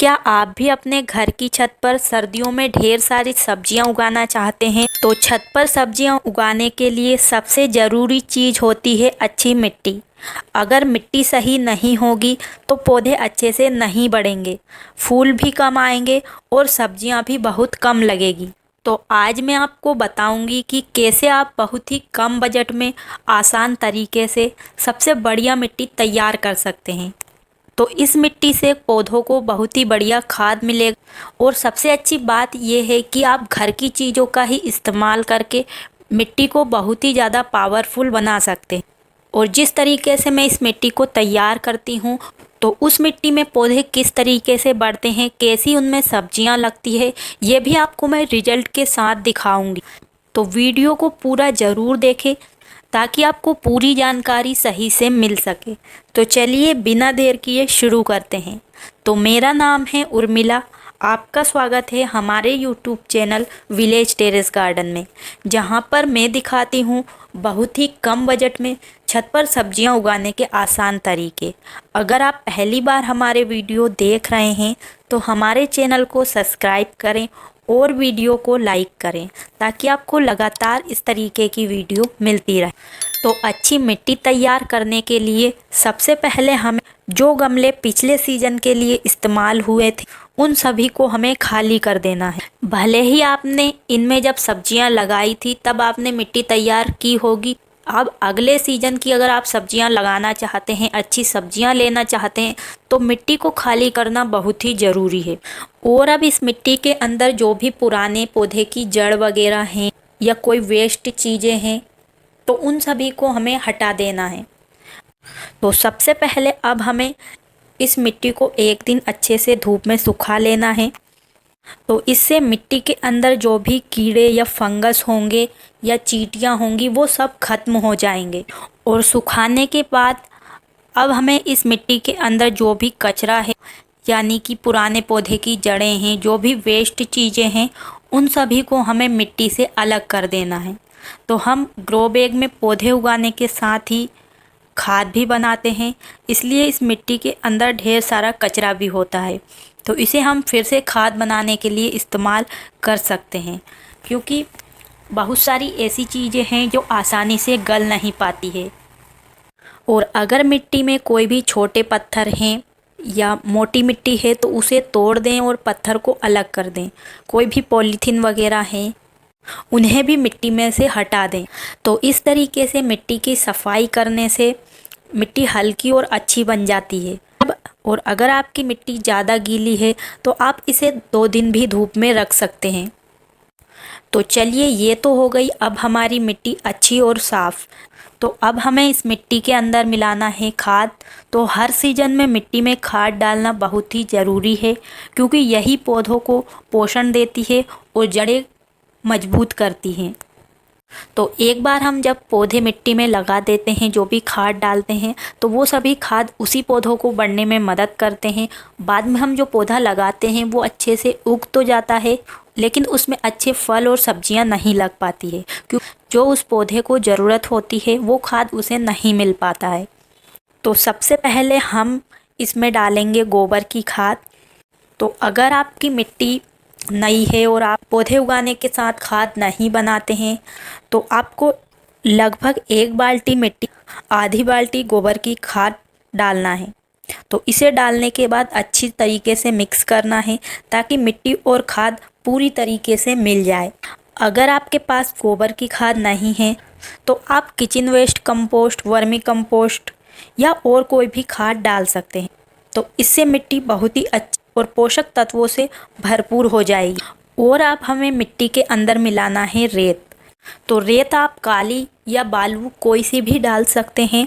क्या आप भी अपने घर की छत पर सर्दियों में ढेर सारी सब्जियां उगाना चाहते हैं? तो छत पर सब्जियां उगाने के लिए सबसे ज़रूरी चीज़ होती है अच्छी मिट्टी। अगर मिट्टी सही नहीं होगी तो पौधे अच्छे से नहीं बढ़ेंगे, फूल भी कम आएंगे और सब्जियां भी बहुत कम लगेगी। तो आज मैं आपको बताऊंगी कि कैसे आप बहुत ही कम बजट में आसान तरीके से सबसे बढ़िया मिट्टी तैयार कर सकते हैं। तो इस मिट्टी से पौधों को बहुत ही बढ़िया खाद मिलेगा और सबसे अच्छी बात यह है कि आप घर की चीज़ों का ही इस्तेमाल करके मिट्टी को बहुत ही ज़्यादा पावरफुल बना सकते हैं। और जिस तरीके से मैं इस मिट्टी को तैयार करती हूँ, तो उस मिट्टी में पौधे किस तरीके से बढ़ते हैं, कैसी उनमें सब्जियाँ लगती है, ये भी आपको मैं रिजल्ट के साथ दिखाऊंगी। तो वीडियो को पूरा ज़रूर देखें ताकि आपको पूरी जानकारी सही से मिल सके। तो चलिए बिना देर किए शुरू करते हैं। तो मेरा नाम है उर्मिला, आपका स्वागत है हमारे YouTube channel village terrace garden में, जहां पर मैं दिखाती हूं बहुत ही कम बजट में छत पर सब्जियां उगाने के आसान तरीके। अगर आप पहली बार हमारे वीडियो देख रहे हैं तो हमारे चैनल को सब्सक्राइब करें और वीडियो को लाइक करें ताकि आपको लगातार इस तरीके की वीडियो मिलती रहे। तो अच्छी मिट्टी तैयार करने के लिए सबसे पहले हमें जो गमले पिछले सीजन के लिए इस्तेमाल हुए थे उन सभी को हमें खाली कर देना है। भले ही आपने इनमें जब सब्जियां लगाई थी तब आपने मिट्टी तैयार की होगी, अब अगले सीजन की अगर आप सब्जियां लगाना चाहते हैं, अच्छी सब्जियां लेना चाहते हैं, तो मिट्टी को खाली करना बहुत ही ज़रूरी है। और अब इस मिट्टी के अंदर जो भी पुराने पौधे की जड़ वगैरह हैं या कोई वेस्ट चीज़ें हैं, तो उन सभी को हमें हटा देना है। तो सबसे पहले अब हमें इस मिट्टी को एक दिन अच्छे से धूप में सुखा लेना है। तो इससे मिट्टी के अंदर जो भी कीड़े या फंगस होंगे या चींटियां होंगी वो सब खत्म हो जाएंगे। और सुखाने के बाद अब हमें इस मिट्टी के अंदर जो भी कचरा है, यानी कि पुराने पौधे की जड़ें हैं, जो भी वेस्ट चीज़ें हैं, उन सभी को हमें मिट्टी से अलग कर देना है। तो हम ग्रो बैग में पौधे उगाने के साथ ही खाद भी बनाते हैं, इसलिए इस मिट्टी के अंदर ढेर सारा कचरा भी होता है। तो इसे हम फिर से खाद बनाने के लिए इस्तेमाल कर सकते हैं, क्योंकि बहुत सारी ऐसी चीज़ें हैं जो आसानी से गल नहीं पाती है। और अगर मिट्टी में कोई भी छोटे पत्थर हैं या मोटी मिट्टी है तो उसे तोड़ दें और पत्थर को अलग कर दें। कोई भी पॉलीथीन वगैरह है उन्हें भी मिट्टी में से हटा दें। तो इस तरीके से मिट्टी की सफाई करने से मिट्टी हल्की और अच्छी बन जाती है। और अगर आपकी मिट्टी ज़्यादा गीली है तो आप इसे 2 दिन भी धूप में रख सकते हैं। तो चलिए ये तो हो गई अब हमारी मिट्टी अच्छी और साफ़। तो अब हमें इस मिट्टी के अंदर मिलाना है खाद। तो हर सीजन में मिट्टी में खाद डालना बहुत ही ज़रूरी है, क्योंकि यही पौधों को पोषण देती है और जड़ें मजबूत करती हैं। तो एक बार हम जब पौधे मिट्टी में लगा देते हैं, जो भी खाद डालते हैं, तो वो सभी खाद उसी पौधों को बढ़ने में मदद करते हैं। बाद में हम जो पौधा लगाते हैं वो अच्छे से उग तो जाता है, लेकिन उसमें अच्छे फल और सब्जियां नहीं लग पाती है, क्योंकि जो उस पौधे को ज़रूरत होती है वो खाद उसे नहीं मिल पाता है। तो सबसे पहले हम इसमें डालेंगे गोबर की खाद। तो अगर आपकी मिट्टी नई है और आप पौधे उगाने के साथ खाद नहीं बनाते हैं, तो आपको लगभग 1 बाल्टी मिट्टी, आधी बाल्टी गोबर की खाद डालना है। तो इसे डालने के बाद अच्छी तरीके से मिक्स करना है ताकि मिट्टी और खाद पूरी तरीके से मिल जाए। अगर आपके पास गोबर की खाद नहीं है तो आप kitchen waste compost, vermicompost या और कोई भी खाद डाल सकते हैं। तो इससे मिट्टी बहुत ही अच्छी और पोषक तत्वों से भरपूर हो जाएगी। और अब हमें मिट्टी के अंदर मिलाना है रेत। तो रेत आप काली या बालू कोई सी भी डाल सकते हैं।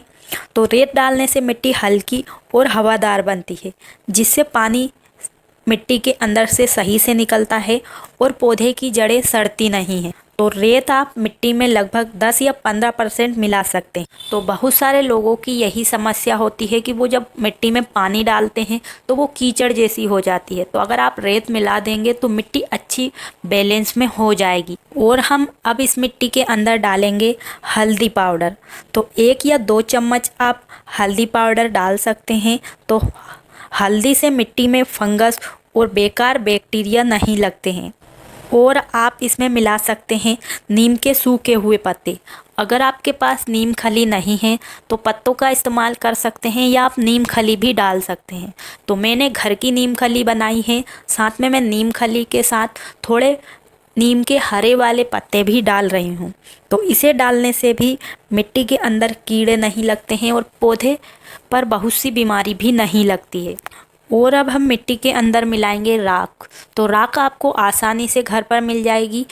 तो रेत डालने से मिट्टी हल्की और हवादार बनती है, जिससे पानी मिट्टी के अंदर से सही से निकलता है और पौधे की जड़ें सड़ती नहीं हैं। तो रेत आप मिट्टी में लगभग 10 या 15% मिला सकते हैं। तो बहुत सारे लोगों की यही समस्या होती है कि वो जब मिट्टी में पानी डालते हैं तो वो कीचड़ जैसी हो जाती है। तो अगर आप रेत मिला देंगे तो मिट्टी अच्छी बैलेंस में हो जाएगी। और हम अब इस मिट्टी के अंदर डालेंगे हल्दी पाउडर। तो 1 या 2 चम्मच आप हल्दी पाउडर डाल सकते हैं। तो हल्दी से मिट्टी में फंगस और बेकार बैक्टीरिया नहीं लगते हैं। और आप इसमें मिला सकते हैं नीम के सूखे हुए पत्ते। अगर आपके पास नीम खली नहीं है तो पत्तों का इस्तेमाल कर सकते हैं या आप नीम खली भी डाल सकते हैं। तो मैंने घर की नीम खली बनाई है, साथ में मैं नीम खली के साथ थोड़े नीम के हरे वाले पत्ते भी डाल रही हूँ। तो इसे डालने से भी मिट्टी के अंदर कीड़े नहीं लगते हैं और पौधे पर बहुत सी बीमारी भी नहीं लगती है। और अब हम मिट्टी के अंदर मिलाएंगे राख। तो राख आपको आसानी से घर पर मिल जाएगी,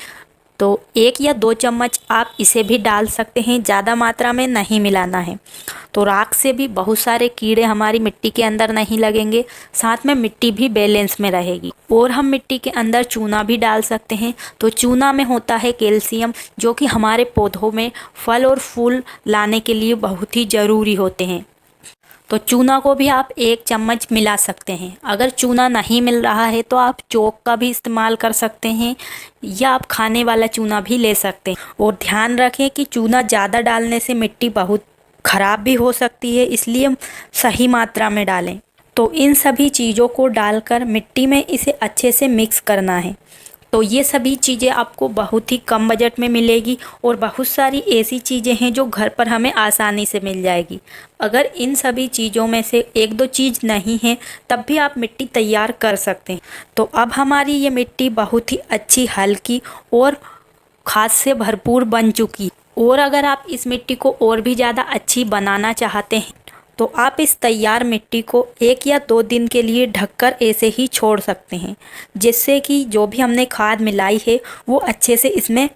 तो 1 या 2 चम्मच आप इसे भी डाल सकते हैं, ज़्यादा मात्रा में नहीं मिलाना है। तो राख से भी बहुत सारे कीड़े हमारी मिट्टी के अंदर नहीं लगेंगे, साथ में मिट्टी भी बैलेंस में रहेगी। और हम मिट्टी के अंदर चूना भी डाल सकते हैं। तो चूना में होता है कैल्शियम, जो कि हमारे पौधों में फल और फूल लाने के लिए बहुत ही ज़रूरी होते हैं। तो चूना को भी आप 1 चम्मच मिला सकते हैं। अगर चूना नहीं मिल रहा है तो आप चौक का भी इस्तेमाल कर सकते हैं या आप खाने वाला चूना भी ले सकते हैं। और ध्यान रखें कि चूना ज़्यादा डालने से मिट्टी बहुत ख़राब भी हो सकती है, इसलिए सही मात्रा में डालें। तो इन सभी चीज़ों को डालकर मिट्टी में इसे अच्छे से मिक्स करना है। तो ये सभी चीज़ें आपको बहुत ही कम बजट में मिलेगी और बहुत सारी ऐसी चीज़ें हैं जो घर पर हमें आसानी से मिल जाएगी। अगर इन सभी चीज़ों में से 1-2 चीज़ नहीं है तब भी आप मिट्टी तैयार कर सकते हैं। तो अब हमारी ये मिट्टी बहुत ही अच्छी, हल्की और खाद से भरपूर बन चुकी। और अगर आप इस मिट्टी को और भी ज़्यादा अच्छी बनाना चाहते हैं तो आप इस तैयार मिट्टी को 1 या 2 दिन के लिए ढककर ऐसे ही छोड़ सकते हैं, जिससे कि जो भी हमने खाद मिलाई है वो अच्छे से इसमें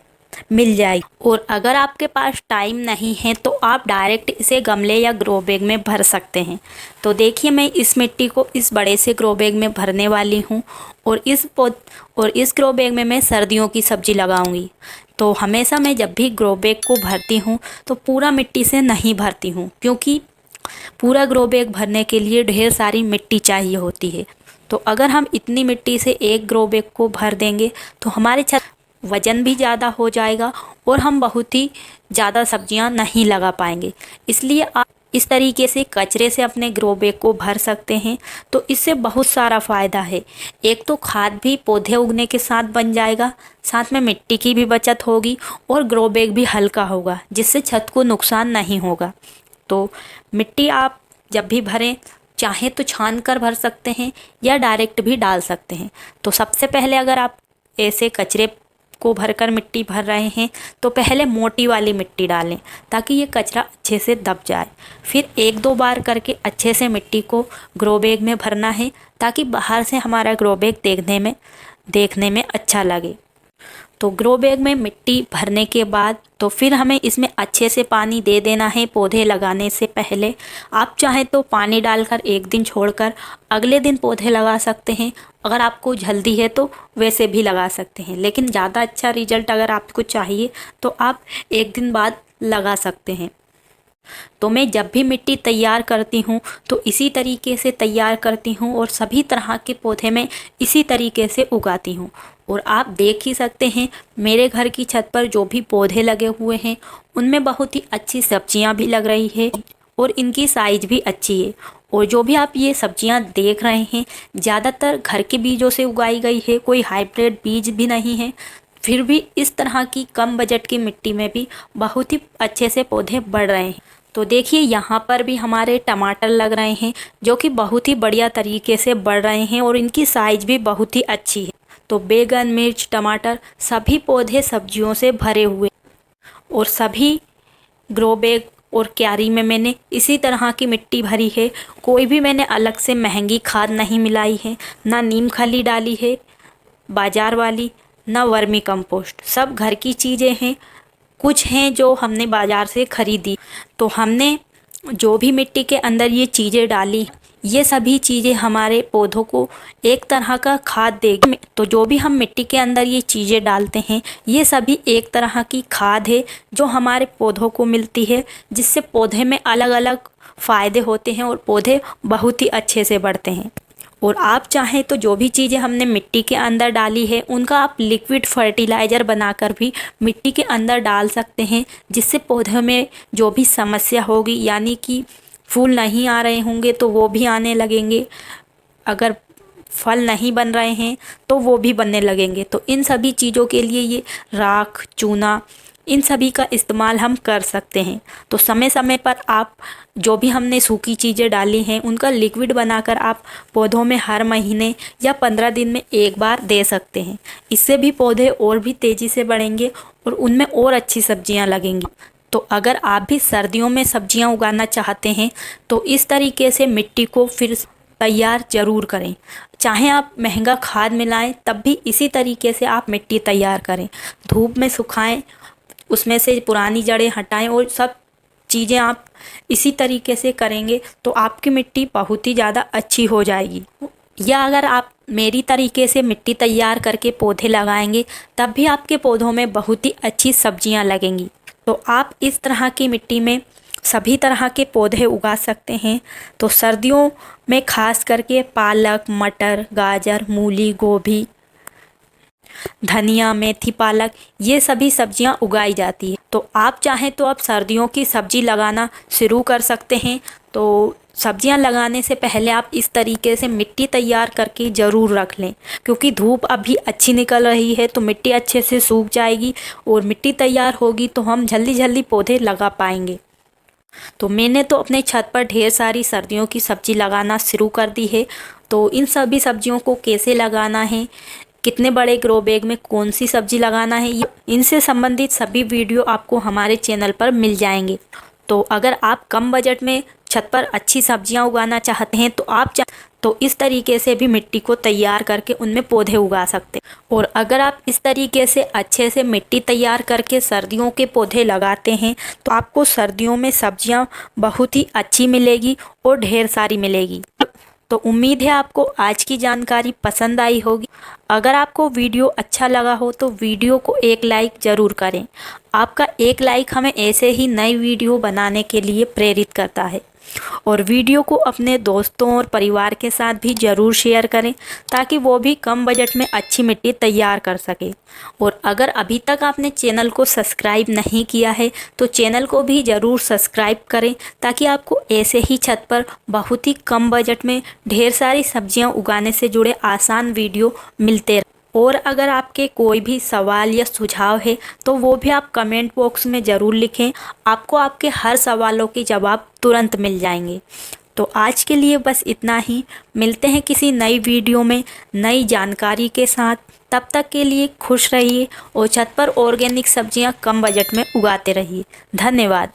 मिल जाएगी। और अगर आपके पास टाइम नहीं है तो आप डायरेक्ट इसे गमले या ग्रो बैग में भर सकते हैं। तो देखिए, मैं इस मिट्टी को इस बड़े से ग्रो बैग में भरने वाली हूँ और इस ग्रो बैग में मैं सर्दियों की सब्जी लगाऊंगी। तो हमेशा मैं जब भी ग्रो बैग को भरती हूँ तो पूरा मिट्टी से नहीं भरती हूँ, क्योंकि पूरा ग्रो बैग भरने के लिए ढेर सारी मिट्टी चाहिए होती है। तो अगर हम इतनी मिट्टी से एक ग्रो बैग को भर देंगे तो हमारे छत वज़न भी ज़्यादा हो जाएगा और हम बहुत ही ज़्यादा सब्जियां नहीं लगा पाएंगे। इसलिए आप इस तरीके से कचरे से अपने ग्रो बैग को भर सकते हैं। तो इससे बहुत सारा फ़ायदा है। एक तो खाद भी पौधे उगने के साथ बन जाएगा, साथ में मिट्टी की भी बचत होगी और ग्रो बैग भी हल्का होगा, जिससे छत को नुकसान नहीं होगा। तो मिट्टी आप जब भी भरें, चाहें तो छान कर भर सकते हैं या डायरेक्ट भी डाल सकते हैं। तो सबसे पहले अगर आप ऐसे कचरे को भरकर मिट्टी भर रहे हैं तो पहले मोटी वाली मिट्टी डालें, ताकि ये कचरा अच्छे से दब जाए। फिर 1-2 बार करके अच्छे से मिट्टी को ग्रो बैग में भरना है, ताकि बाहर से हमारा ग्रो बैग देखने में अच्छा लगे। तो ग्रो बैग में मिट्टी भरने के बाद तो फिर हमें इसमें अच्छे से पानी दे देना है पौधे लगाने से पहले। आप चाहें तो पानी डालकर 1 दिन छोड़कर अगले दिन पौधे लगा सकते हैं। अगर आपको जल्दी है तो वैसे भी लगा सकते हैं, लेकिन ज़्यादा अच्छा रिजल्ट अगर आपको चाहिए तो आप 1 दिन बाद लगा सकते हैं। तो मैं जब भी मिट्टी तैयार करती हूँ तो इसी तरीके से तैयार करती हूँ और सभी तरह के पौधे मैं इसी तरीके से उगाती हूँ। और आप देख ही सकते हैं मेरे घर की छत पर जो भी पौधे लगे हुए हैं उनमें बहुत ही अच्छी सब्जियाँ भी लग रही है और इनकी साइज भी अच्छी है। और जो भी आप ये सब्जियां देख रहे हैं ज़्यादातर घर के बीजों से उगाई गई है, कोई हाइब्रिड बीज भी नहीं है। फिर भी इस तरह की कम बजट की मिट्टी में भी बहुत ही अच्छे से पौधे बढ़ रहे हैं। तो देखिए, यहाँ पर भी हमारे टमाटर लग रहे हैं जो कि बहुत ही बढ़िया तरीके से बढ़ रहे हैं और इनकी साइज भी बहुत ही अच्छी है। तो बैगन, मिर्च, टमाटर सभी पौधे सब्जियों से भरे हुए और सभी ग्रो बैग और क्यारी में मैंने इसी तरह की मिट्टी भरी है। कोई भी मैंने अलग से महंगी खाद नहीं मिलाई है, ना नीम खली डाली है बाज़ार वाली, ना वर्मी कंपोस्ट। सब घर की चीज़ें हैं, कुछ हैं जो हमने बाज़ार से ख़रीदी। तो हमने जो भी मिट्टी के अंदर ये चीज़ें डाली, ये सभी चीज़ें हमारे पौधों को एक तरह का खाद देगी। तो जो भी हम मिट्टी के अंदर ये चीज़ें डालते हैं ये सभी एक तरह की खाद है जो हमारे पौधों को मिलती है, जिससे पौधे में अलग अलग फ़ायदे होते हैं और पौधे बहुत ही अच्छे से बढ़ते हैं। और आप चाहें तो जो भी चीज़ें हमने मिट्टी के अंदर डाली है उनका आप लिक्विड फर्टिलाइज़र बनाकर भी मिट्टी के अंदर डाल सकते हैं, जिससे पौधों में जो भी समस्या होगी, यानी कि फूल नहीं आ रहे होंगे तो वो भी आने लगेंगे। अगर फल नहीं बन रहे हैं तो वो भी बनने लगेंगे। तो इन सभी चीज़ों के लिए ये राख, चूना, इन सभी का इस्तेमाल हम कर सकते हैं। तो समय समय पर आप जो भी हमने सूखी चीज़ें डाली हैं उनका लिक्विड बनाकर आप पौधों में हर महीने या 15 दिन में एक बार दे सकते हैं। इससे भी पौधे और भी तेज़ी से बढ़ेंगे और उनमें और अच्छी सब्जियां लगेंगी। तो अगर आप भी सर्दियों में सब्जियां उगाना चाहते हैं तो इस तरीके से मिट्टी को फिर तैयार ज़रूर करें। चाहे आप महंगा खाद मिलाएं तब भी इसी तरीके से आप मिट्टी तैयार करें। धूप में सुखाएं, उसमें से पुरानी जड़ें हटाएं और सब चीज़ें आप इसी तरीके से करेंगे तो आपकी मिट्टी बहुत ही ज़्यादा अच्छी हो जाएगी। या अगर आप मेरी तरीके से मिट्टी तैयार करके पौधे लगाएंगे तब भी आपके पौधों में बहुत ही अच्छी सब्जियां लगेंगी। तो आप इस तरह की मिट्टी में सभी तरह के पौधे उगा सकते हैं। तो सर्दियों में खास करके पालक, मटर, गाजर, मूली, गोभी, धनिया, मेथी, पालक, ये सभी सब्जियां उगाई जाती है। तो आप चाहें तो आप सर्दियों की सब्जी लगाना शुरू कर सकते हैं। तो सब्जियां लगाने से पहले आप इस तरीके से मिट्टी तैयार करके ज़रूर रख लें, क्योंकि धूप अभी अच्छी निकल रही है तो मिट्टी अच्छे से सूख जाएगी और मिट्टी तैयार होगी तो हम जल्दी जल्दी पौधे लगा पाएंगे। तो मैंने तो अपने छत पर ढेर सारी सर्दियों की सब्जी लगाना शुरू कर दी है। तो इन सभी सब्जियों को कैसे लगाना है, कितने बड़े ग्रो बैग में कौन सी सब्जी लगाना है, इनसे संबंधित सभी वीडियो आपको हमारे चैनल पर मिल जाएंगे। तो अगर आप कम बजट में छत पर अच्छी सब्जियां उगाना चाहते हैं तो इस तरीके से भी मिट्टी को तैयार करके उनमें पौधे उगा सकते हैं। और अगर आप इस तरीके से अच्छे से मिट्टी तैयार करके सर्दियों के पौधे लगाते हैं तो आपको सर्दियों में सब्जियां बहुत ही अच्छी मिलेगी और ढेर सारी मिलेगी। तो उम्मीद है आपको आज की जानकारी पसंद आई होगी। अगर आपको वीडियो अच्छा लगा हो तो वीडियो को एक लाइक ज़रूर करें। आपका एक लाइक हमें ऐसे ही नई वीडियो बनाने के लिए प्रेरित करता है। और वीडियो को अपने दोस्तों और परिवार के साथ भी ज़रूर शेयर करें ताकि वो भी कम बजट में अच्छी मिट्टी तैयार कर सके। और अगर अभी तक आपने चैनल को सब्सक्राइब नहीं किया है तो चैनल को भी ज़रूर सब्सक्राइब करें ताकि आपको ऐसे ही छत पर बहुत ही कम बजट में ढेर सारी सब्जियां उगाने से जुड़े आसान वीडियो मिलते रहें। और अगर आपके कोई भी सवाल या सुझाव है तो वो भी आप कमेंट बॉक्स में ज़रूर लिखें। आपको आपके हर सवालों के जवाब तुरंत मिल जाएंगे। तो आज के लिए बस इतना ही। मिलते हैं किसी नई वीडियो में नई जानकारी के साथ। तब तक के लिए खुश रहिए और छत पर ऑर्गेनिक सब्जियां कम बजट में उगाते रहिए। धन्यवाद।